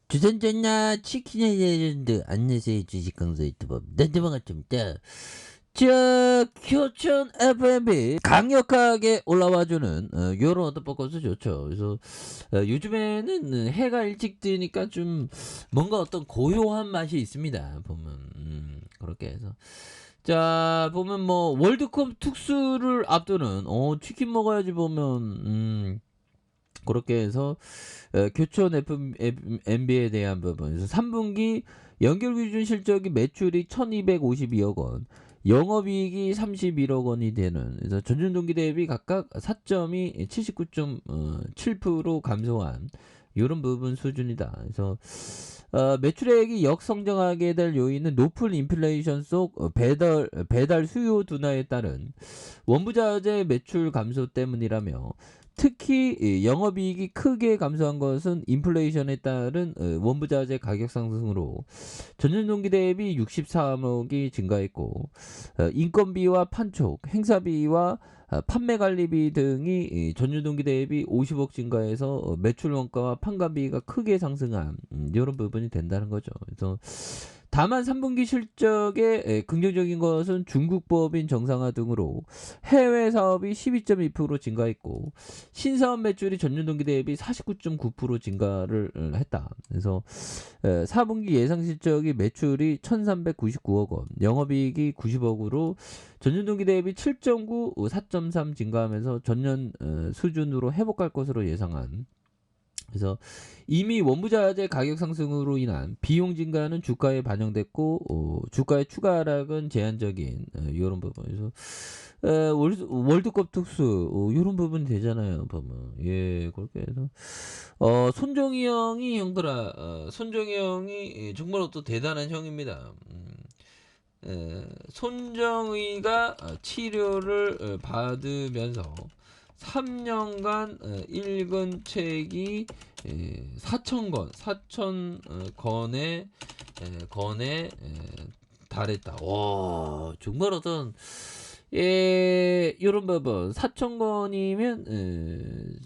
주선전나 치킨의 레전드 안녕하세요 주식강사 유튜버 반갑습니다. 자 교촌 FMB 강력하게 올라와주는 요런 어떤 포커스 좋죠. 그래서 요즘에는 해가 일찍 뜨니까 좀 뭔가 어떤 고요한 맛이 있습니다 보면. 그렇게 해서 자 보면 뭐 월드컵 특수를 앞두는 치킨 먹어야지 보면 그렇게 해서 교촌 MB에 대한 부분에서 3분기 연결 기준 실적이 매출이 1252억 원, 영업이익이 31억 원이 되는, 그래서 전년 동기 대비 각각 4점이 79.7% 감소한 이런 부분 수준이다. 그래서 매출액이 역성장하게 될 요인은 높은 인플레이션 속 배달 수요 둔화에 따른 원부자재 매출 감소 때문이라며, 특히 영업이익이 크게 감소한 것은 인플레이션에 따른 원부자재 가격 상승으로 전년 동기 대비 63억이 증가했고, 인건비와 판촉, 행사비와 판매 관리비 등이 전년 동기 대비 50억 증가해서 매출 원가와 판관비가 크게 상승한 이런 부분이 된다는 거죠. 그래서 다만 3분기 실적에 긍정적인 것은 중국 법인 정상화 등으로 해외 사업이 12.2% 증가했고, 신사업 매출이 전년 동기 대비 49.9% 증가를 했다. 그래서 4분기 예상 실적이 매출이 1,399억 원, 영업이익이 90억으로 전년 동기 대비 7.9, 4.3 증가하면서 전년 수준으로 회복할 것으로 예상한. 그래서 이미 원부자재 가격 상승으로 인한 비용 증가는 주가에 반영됐고, 주가의 추가 하락은 제한적인 이런 부분에서 월드컵 특수 이런 부분 되잖아요 보면. 예, 그렇게 해서 손정희 형이 형들아, 손정희 형이 정말 또 대단한 형입니다. 손정희가 치료를 받으면서 3년간 읽은 책이 4,000권에 달했다. 와, 정말 어떤 이런 부분 4,000권이면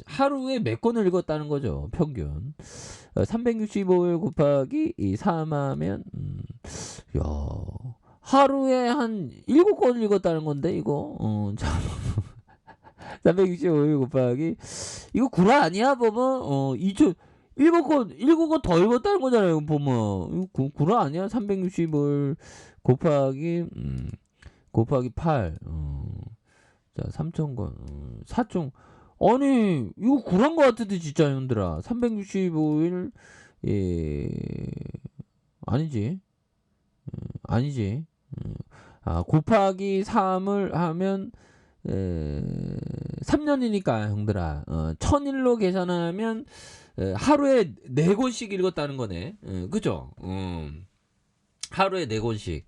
하루에 몇 권을 읽었다는 거죠 평균. 365일 곱하기 3하면 야, 하루에 한 7권 읽었다는 건데 이거 참. 365일 곱하기 이거 구라 아니야 보면 7권 더 읽었다는 거잖아요 보면. 이거 구라 아니야? 365일 곱하기 8 자 3,000권 4천. 아니 이거 구란 거 같은데 진짜 형들아. 365일 아니지. 아니지. 곱하기 3을 하면 3년이니까 형들아. 1000일로 계산하면 하루에 4권씩 읽었다는 거네. 그죠? 하루에 4권씩.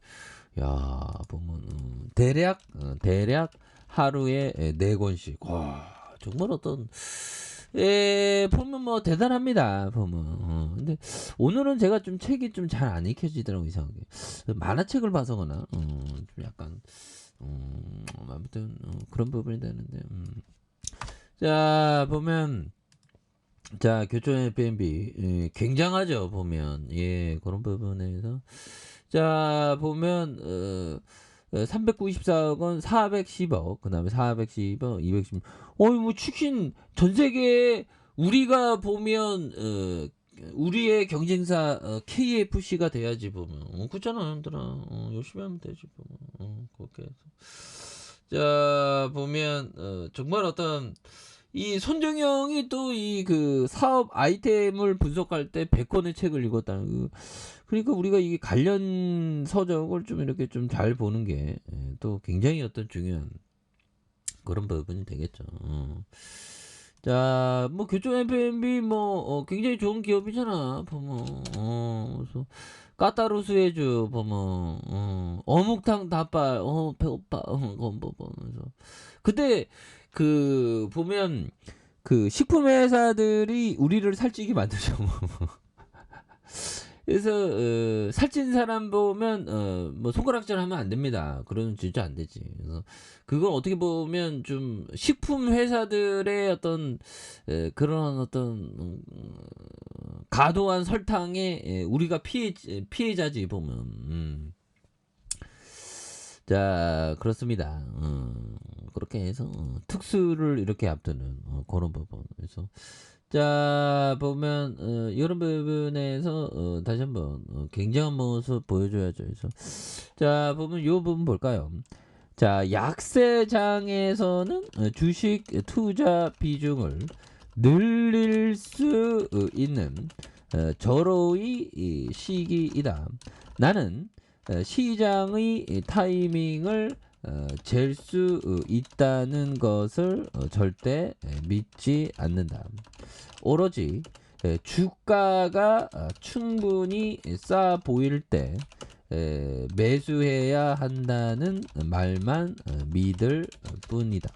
야, 보면 대략 하루에 4권씩. 와, 정말 어떤 보면 뭐 대단합니다 보면. 근데 오늘은 제가 좀 책이 좀 잘 안 읽혀지더라고 이상하게. 만화책을 봐서거나 좀 약간 아무튼 그런 부분이 되는데. 자 보면 자 교촌 FMB 굉장하죠 보면. 예, 그런 부분에서 자 보면 394억 원, 410억, 그 다음에 410억, 210억. 뭐 치킨 전 세계에 우리가 보면 우리의 경쟁사 KFC가 돼야지 보면. 그렇잖아 형들아. 열심히 하면 되지 보면. 그렇게 해서 자 보면 정말 어떤 이 손정형이 또 이 그 사업 아이템을 분석할 때 100권의 책을 읽었다는 그러니까 우리가 이게 관련 서적을 좀 이렇게 좀 잘 보는 게 또 굉장히 어떤 중요한 그런 부분이 되겠죠. 자, 뭐 교촌 F&B 뭐 굉장히 좋은 기업이잖아 보면. 그래서 까따로스 해주 보면. 어묵탕 닭발 배고파. 그래서 근데 그 보면 그 식품 회사들이 우리를 살찌게 만들죠. 그래서 살찐 사람 보면 뭐 손가락질 하면 안 됩니다. 그러면 진짜 안 되지. 그래서 그걸 어떻게 보면 좀 식품 회사들의 어떤 그런 어떤 과도한 설탕에 우리가 피해자지 보면. 자, 그렇습니다. 그렇게 해서 특수를 이렇게 앞두는 그런 부분. 그래서 자, 보면 이런 부분에서 다시 한번 굉장한 모습 보여줘야죠. 그래서 자, 보면 이 부분 볼까요? 자, 약세장에서는 주식 투자 비중을 늘릴 수 있는 절호의 시기이다. 나는 시장의 타이밍을 잴 수 있다는 것을 절대 믿지 않는다. 오로지 주가가 충분히 싸 보일 때 매수해야 한다는 말만 믿을 뿐이다.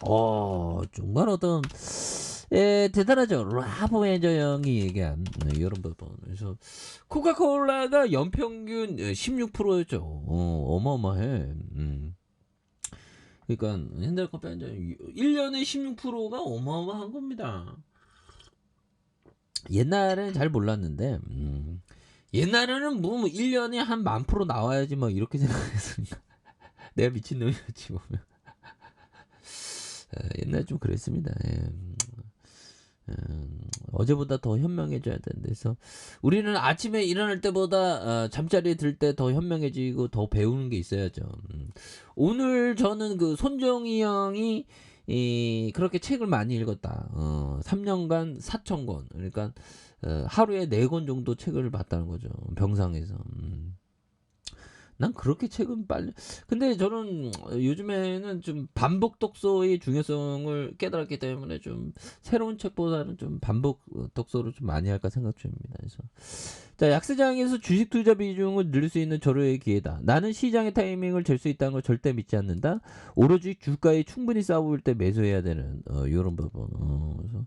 정말 어떤 대단하죠. 라보메저 형이 얘기한 이런 부분. 그래서 코카콜라가 연평균 16%였죠. 어마어마해. 그러니까 현대커피 한 잔 1년에 16%가 어마어마한 겁니다. 옛날에는 잘 몰랐는데 옛날에는 뭐 1년에 한 10,000% 나와야지 뭐 이렇게 생각했으니까 내가 미친놈이었지 보면. 옛날에 좀 그랬습니다. 어제보다 더 현명해져야 되는데, 그래서 우리는 아침에 일어날 때보다 잠자리에 들 때 더 현명해지고 더 배우는 게 있어야죠. 오늘 저는 그 손정희 형이 그렇게 책을 많이 읽었다. 3년간 4,000권. 그러니까 하루에 4권 정도 책을 봤다는 거죠. 병상에서. 난 그렇게 책은 빨리. 근데 저는 요즘에는 좀 반복 독서의 중요성을 깨달았기 때문에 좀 새로운 책보다는 좀 반복 독서를 좀 많이 할까 생각 중입니다. 그래서 자, 약세장에서 주식 투자 비중을 늘릴 수 있는 절호의 기회다. 나는 시장의 타이밍을 잴 수 있다는 걸 절대 믿지 않는다. 오로지 주가에 충분히 싸 보일 때 매수해야 되는 이런 부분. 그래서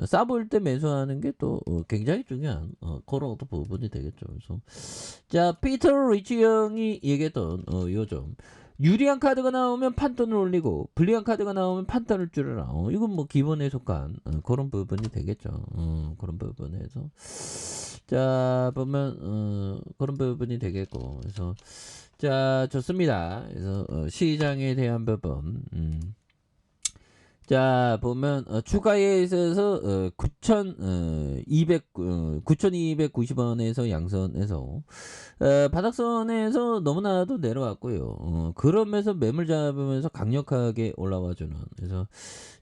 싸 보일 때 매수하는 게 또 굉장히 중요한 그런 어떤 부분이 되겠죠. 그래서 자, 피터 리치 형이 얘기했던 요점 유리한 카드가 나오면 판돈을 올리고 불리한 카드가 나오면 판돈을 줄여라. 이건 뭐 기본에 속한 그런 부분이 되겠죠. 그런 부분에서 자, 보면 그런 부분이 되겠고. 그래서 자, 좋습니다. 그래서 시장에 대한 부분. 자, 보면 추가에 있어서 9,290원에서 양선에서 바닥선에서 너무나도 내려왔고요. 그러면서 매물 잡으면서 강력하게 올라와주는. 그래서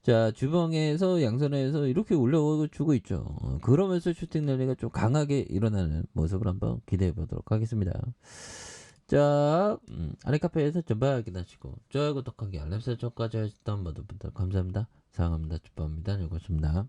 자, 주봉에서 양선에서 이렇게 올려주고 있죠. 그러면서 슈팅 랠리가 좀 강하게 일어나는 모습을 한번 기대해 보도록 하겠습니다. 자, 아래카페에서 전방 확인하시고 좋아요 구독하기 알람 설정까지 하셨던 모든 분들 감사합니다. 사랑합니다. 축복합니다. 즐거웠습니다.